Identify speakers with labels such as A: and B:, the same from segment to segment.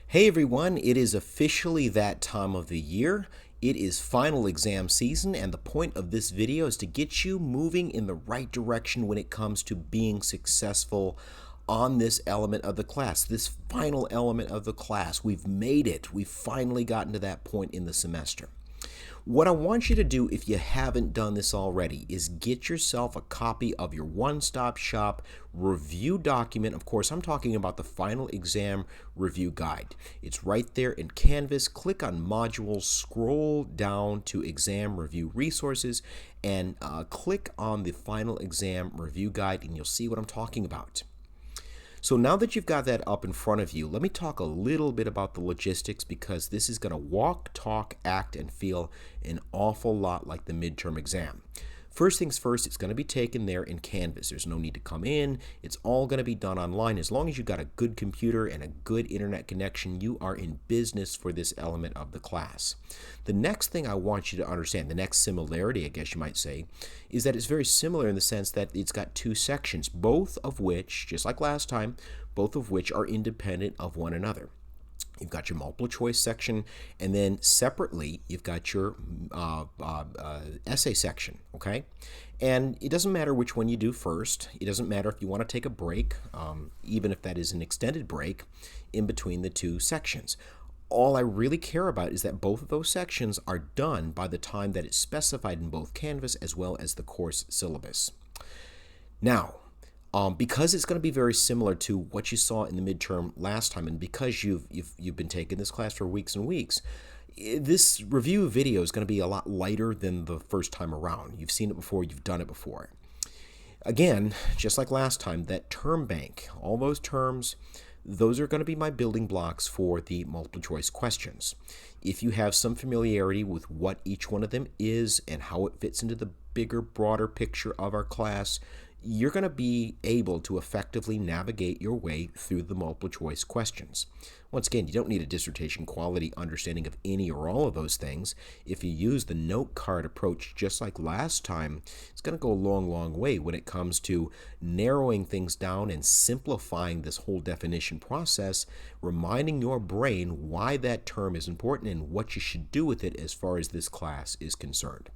A: Hey everyone, it is officially that time of the year. It is final exam season, and the point of this video is to get you moving in the right direction when it comes to being successful on this element of the class, this final element of the class. We've made it. We've finally gotten to that point in the semester. What I want you to do, if you haven't done this already, is get yourself a copy of your one-stop shop review document. Of course, I'm talking about the final exam review guide. It's right there in Canvas. Click on modules, scroll down to exam review resources, and click on the final exam review guide, and you'll see what I'm talking about. So now that you've got that up in front of you, let me talk a little bit about the logistics, because this is going to walk, talk, act, and feel an awful lot like the midterm exam. First things first, it's going to be taken there in Canvas. There's no need to come in. It's all going to be done online. As long as you've got a good computer and a good internet connection, you are in business for this element of the class. The next thing I want you to understand, the next similarity, I guess you might say, is that it's very similar in the sense that it's got two sections, both of which, just like last time, both of which are independent of one another. You've got your multiple choice section, and then separately, you've got your essay section, okay? And it doesn't matter which one you do first. It doesn't matter if you want to take a break, even if that is an extended break, in between the two sections. All I really care about is that both of those sections are done by the time that it's specified in both Canvas as well as the course syllabus. Now, because it's going to be very similar to what you saw in the midterm last time, and because you've been taking this class for weeks and weeks, this review video is going to be a lot lighter than the first time around. You've seen it before, you've done it before. Again, just like last time, that term bank, all those terms, those are going to be my building blocks for the multiple choice questions. If you have some familiarity with what each one of them is and how it fits into the bigger, broader picture of our class, you're going to be able to effectively navigate your way through the multiple choice questions. Once again, you don't need a dissertation quality understanding of any or all of those things. If you use the note card approach just like last time, it's going to go a long, long way when it comes to narrowing things down and simplifying this whole definition process, reminding your brain why that term is important and what you should do with it as far as this class is concerned.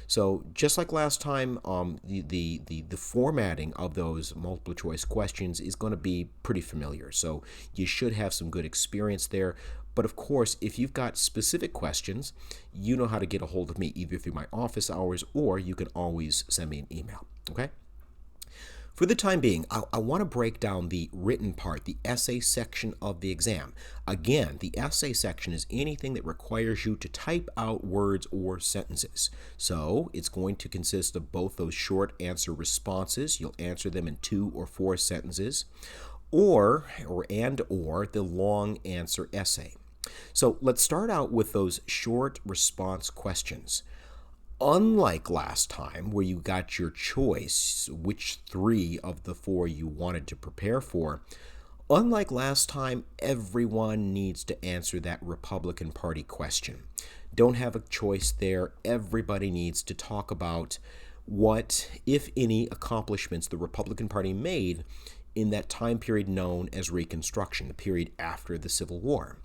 A: So just like last time, the formatting of those multiple choice questions is going to be pretty familiar. So you should have some good experience there. But of course, if you've got specific questions, you know how to get a hold of me either through my office hours, or you can always send me an email. Okay? For the time being, I want to break down the written part, the essay section of the exam. Again, the essay section is anything that requires you to type out words or sentences. So it's going to consist of both those short answer responses. You'll answer them in 2 or 4 sentences, or the long answer essay. So let's start out with those short response questions. Unlike last time, where you got your choice, which 3 of the 4 you wanted to prepare for, unlike last time, everyone needs to answer that Republican Party question. Don't have a choice there. Everybody needs to talk about what, if any, accomplishments the Republican Party made in that time period known as Reconstruction, the period after the Civil War.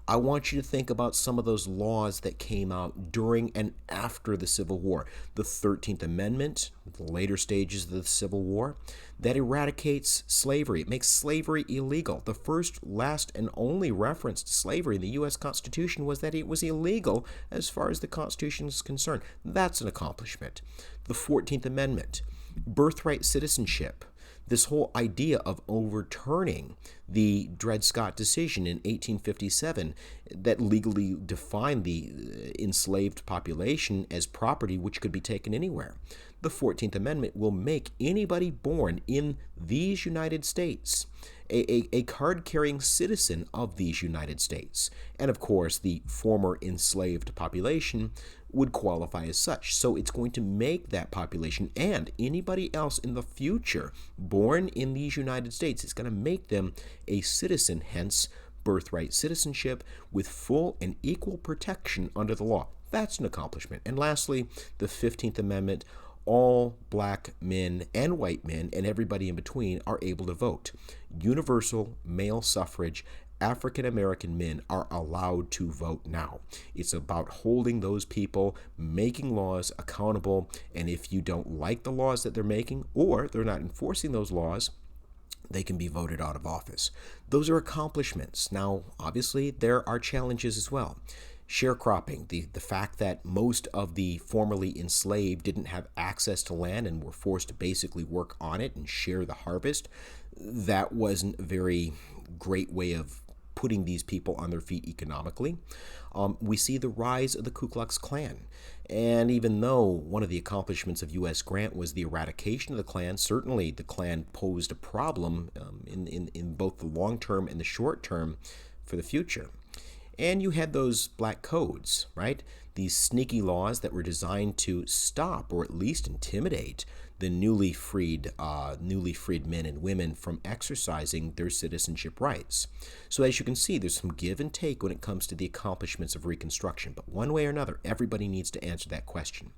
A: I want you to think about some of those laws that came out during and after the Civil War. The 13th Amendment, the later stages of the Civil War, that eradicates slavery. It makes slavery illegal. The first, last, and only reference to slavery in the U.S. Constitution was that it was illegal as far as the Constitution is concerned. That's an accomplishment. The 14th Amendment, birthright citizenship. This whole idea of overturning the Dred Scott decision in 1857 that legally defined the enslaved population as property which could be taken anywhere. The 14th Amendment will make anybody born in these United States a card-carrying citizen of these United States. And of course, the former enslaved population would qualify as such. So it's going to make that population and anybody else in the future born in these United States, it's going to make them a citizen, hence birthright citizenship with full and equal protection under the law. That's an accomplishment. And lastly, the 15th Amendment, all black men and white men and everybody in between are able to vote. Universal male suffrage African American men are allowed to vote now. It's about holding those people, making laws accountable, and if you don't like the laws that they're making or they're not enforcing those laws, they can be voted out of office. Those are accomplishments. Now, obviously, there are challenges as well. Sharecropping, the fact that most of the formerly enslaved didn't have access to land and were forced to basically work on it and share the harvest, that wasn't a very great way of putting these people on their feet economically. We see the rise of the Ku Klux Klan. And even though one of the accomplishments of U.S. Grant was the eradication of the Klan, certainly the Klan posed a problem in both the long term and the short term for the future. And you had those black codes, right? These sneaky laws that were designed to stop or at least intimidate the newly freed men and women from exercising their citizenship rights. So as you can see, there's some give and take when it comes to the accomplishments of Reconstruction. But one way or another, everybody needs to answer that question.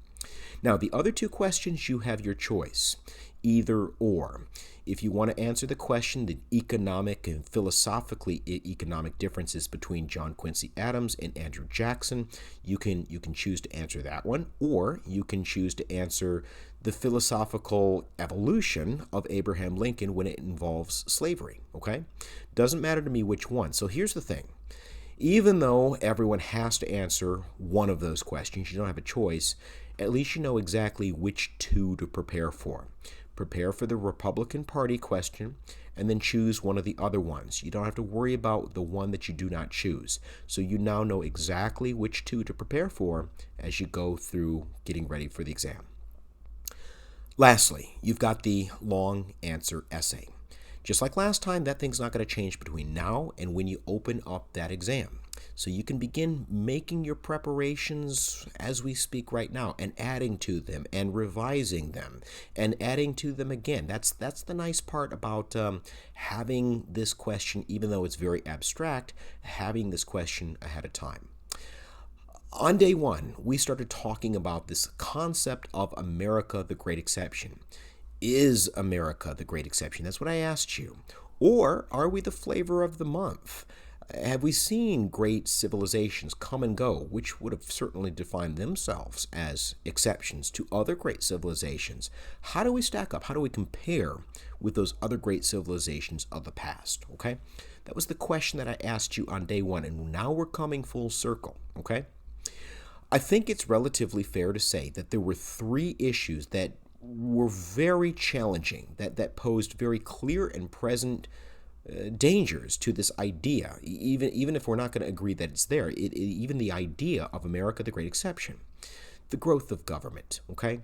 A: Now, the other two questions, you have your choice, either or. If you want to answer the question, the economic and philosophically economic differences between John Quincy Adams and Andrew Jackson, you can choose to answer that one, or you can choose to answer the philosophical evolution of Abraham Lincoln when it involves slavery, okay? Doesn't matter to me which one. So here's the thing. Even though everyone has to answer one of those questions, you don't have a choice, at least you know exactly which two to prepare for. Prepare for the Republican Party question, and then choose one of the other ones. You don't have to worry about the one that you do not choose. So you now know exactly which two to prepare for as you go through getting ready for the exam. Lastly, you've got the long answer essay. Just like last time, that thing's not going to change between now and when you open up that exam. So you can begin making your preparations as we speak right now and adding to them and revising them and adding to them again. That's the nice part about having this question, even though it's very abstract, having this question ahead of time. On day one, we started talking about this concept of America, the Great Exception. Is America the Great Exception? That's what I asked you. Or are we the flavor of the month? Have we seen great civilizations come and go, which would have certainly defined themselves as exceptions to other great civilizations? How do we stack up? How do we compare with those other great civilizations of the past? Okay, that was the question that I asked you on day one, and now we're coming full circle. Okay, I think it's relatively fair to say that there were three issues that were very challenging, that posed very clear and present dangers to this idea, even if we're not going to agree that it's there, even the idea of America, the Great Exception. The growth of government, okay?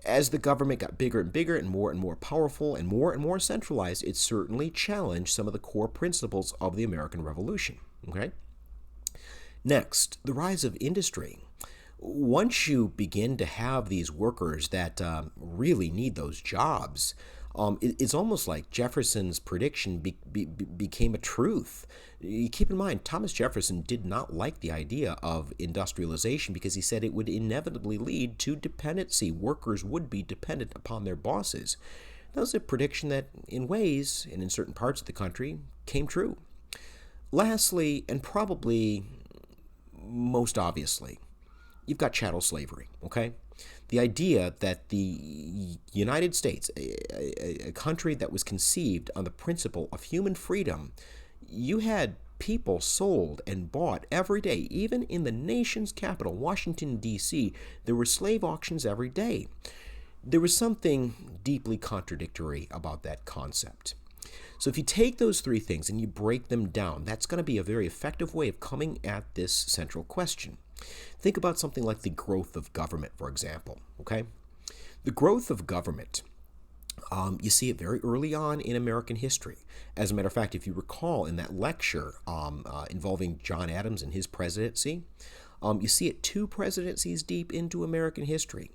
A: As the government got bigger and bigger and more powerful and more centralized, it certainly challenged some of the core principles of the American Revolution, okay? Next, the rise of industry. Once you begin to have these workers that really need those jobs, it's almost like Jefferson's prediction became a truth. You keep in mind, Thomas Jefferson did not like the idea of industrialization because he said it would inevitably lead to dependency. Workers would be dependent upon their bosses. That was a prediction that, in ways, and in certain parts of the country, came true. Lastly, and probably most obviously, you've got chattel slavery, okay? The idea that the United States, a country that was conceived on the principle of human freedom, you had people sold and bought every day. Even in the nation's capital, Washington, D.C., there were slave auctions every day. There was something deeply contradictory about that concept. So if you take those three things and you break them down, that's going to be a very effective way of coming at this central question. Think about something like the growth of government, for example, okay? The growth of government, you see it very early on in American history. As a matter of fact, if you recall in that lecture involving John Adams and his presidency, you see it 2 presidencies deep into American history.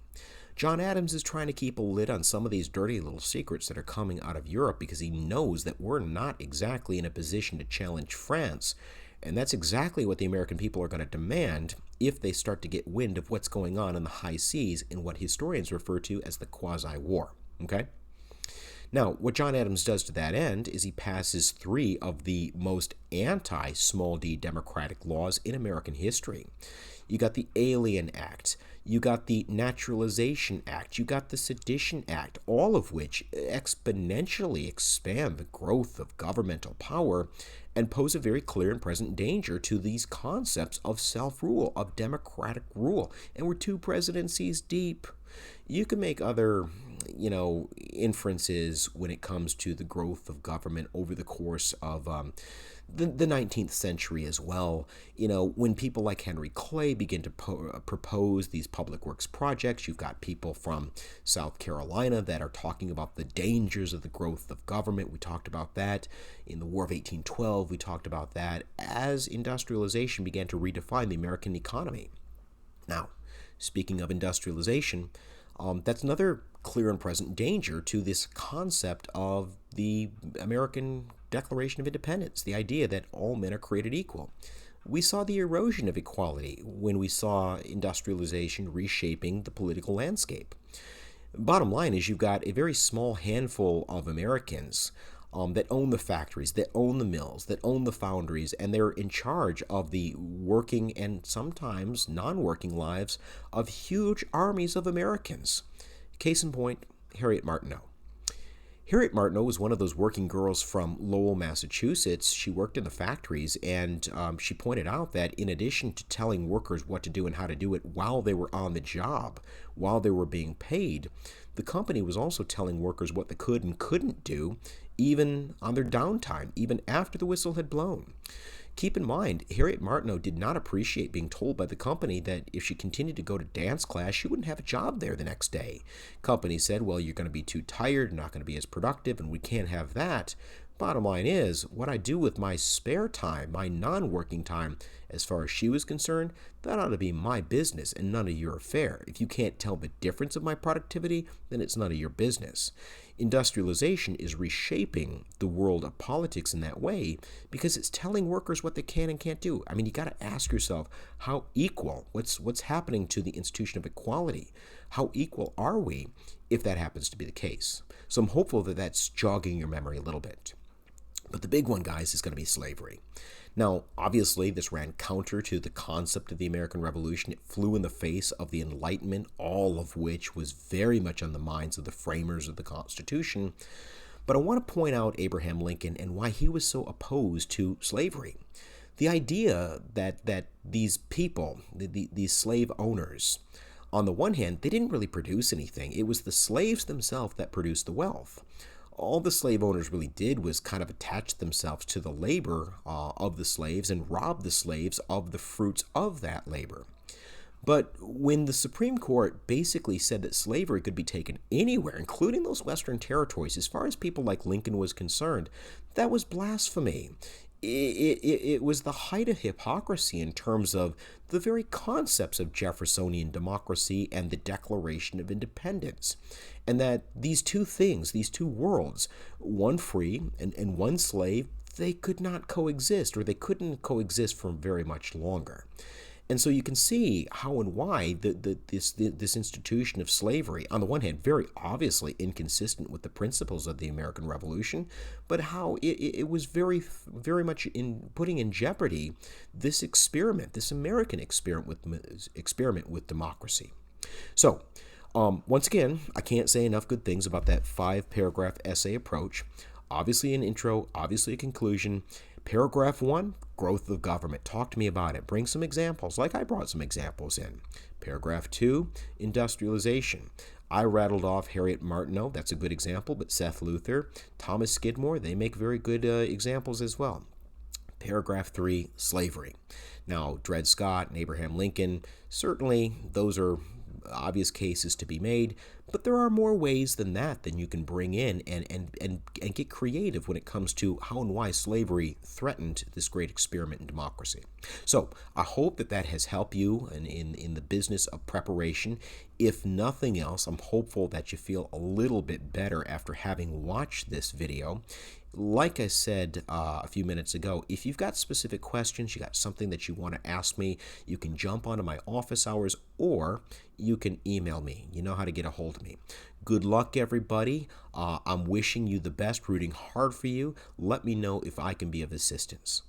A: John Adams is trying to keep a lid on some of these dirty little secrets that are coming out of Europe because he knows that we're not exactly in a position to challenge France. And that's exactly what the American people are going to demand if they start to get wind of what's going on in the high seas in what historians refer to as the quasi-war. Okay? Now, what John Adams does to that end is he passes three of the most anti-small d democratic laws in American history. You got the Alien Act, you got the Naturalization Act, you got the Sedition Act, all of which exponentially expand the growth of governmental power and pose a very clear and present danger to these concepts of self-rule, of democratic rule. And we're two presidencies deep. You can make other, inferences when it comes to the growth of government over the course of the 19th century as well. When people like Henry Clay begin to propose these public works projects, you've got people from South Carolina that are talking about the dangers of the growth of government. We talked about that in the War of 1812. We talked about that as industrialization began to redefine the American economy. Now, speaking of industrialization, that's another clear and present danger to this concept of the American Declaration of Independence, the idea that all men are created equal. We saw the erosion of equality when we saw industrialization reshaping the political landscape. Bottom line is you've got a very small handful of Americans that own the factories, that own the mills, that own the foundries, and they're in charge of the working and sometimes non-working lives of huge armies of Americans. Case in point, Harriet Martineau. Harriet Martineau was one of those working girls from Lowell, Massachusetts. She worked in the factories, and she pointed out that in addition to telling workers what to do and how to do it while they were on the job, while they were being paid, the company was also telling workers what they could and couldn't do, even on their downtime, even after the whistle had blown. Keep in mind, Harriet Martineau did not appreciate being told by the company that if she continued to go to dance class, she wouldn't have a job there the next day. Company said, well, you're going to be too tired, not going to be as productive, and we can't have that. Bottom line is, what I do with my spare time, my non-working time, as far as she was concerned, that ought to be my business and none of your affair. If you can't tell the difference of my productivity, then it's none of your business. Industrialization is reshaping the world of politics in that way because it's telling workers what they can and can't do. I mean, you got to ask yourself, how equal, what's happening to the institution of equality? How equal are we if that happens to be the case? So I'm hopeful that that's jogging your memory a little bit. But the big one, guys, is going to be slavery. Now, obviously, this ran counter to the concept of the American Revolution. It flew in the face of the Enlightenment, all of which was very much on the minds of the framers of the Constitution. But I want to point out Abraham Lincoln and why he was so opposed to slavery. The idea that these people, these slave owners, on the one hand, they didn't really produce anything. It was the slaves themselves that produced the wealth. All the slave owners really did was kind of attach themselves to the labor of the slaves and rob the slaves of the fruits of that labor. But when the Supreme Court basically said that slavery could be taken anywhere, including those Western territories, as far as people like Lincoln was concerned, that was blasphemy. It was the height of hypocrisy in terms of the very concepts of Jeffersonian democracy and the Declaration of Independence. And that these two things, these two worlds, one free and one slave, they could not coexist, or they couldn't coexist for very much longer. And so you can see how and why this institution of slavery, on the one hand, very obviously inconsistent with the principles of the American Revolution, but how it was very, very much in putting in jeopardy this experiment, this American experiment with democracy. So, once again, I can't say enough good things about that 5-paragraph essay approach. Obviously an intro, obviously a conclusion. Paragraph 1, growth of government. Talk to me about it. Bring some examples, like I brought some examples in. Paragraph 2, industrialization. I rattled off Harriet Martineau. That's a good example, but Seth Luther, Thomas Skidmore, they make very good examples as well. Paragraph 3, slavery. Now, Dred Scott and Abraham Lincoln, certainly those are obvious cases to be made, but there are more ways than that you can bring in and get creative when it comes to how and why slavery threatened this great experiment in democracy. So I hope that has helped you in the business of preparation. If nothing else, I'm hopeful that you feel a little bit better after having watched this video. Like I said a few minutes ago, if you've got specific questions, you got something that you want to ask me, you can jump onto my office hours or you can email me. You know how to get a hold of me. Good luck, everybody. I'm wishing you the best, rooting hard for you. Let me know if I can be of assistance.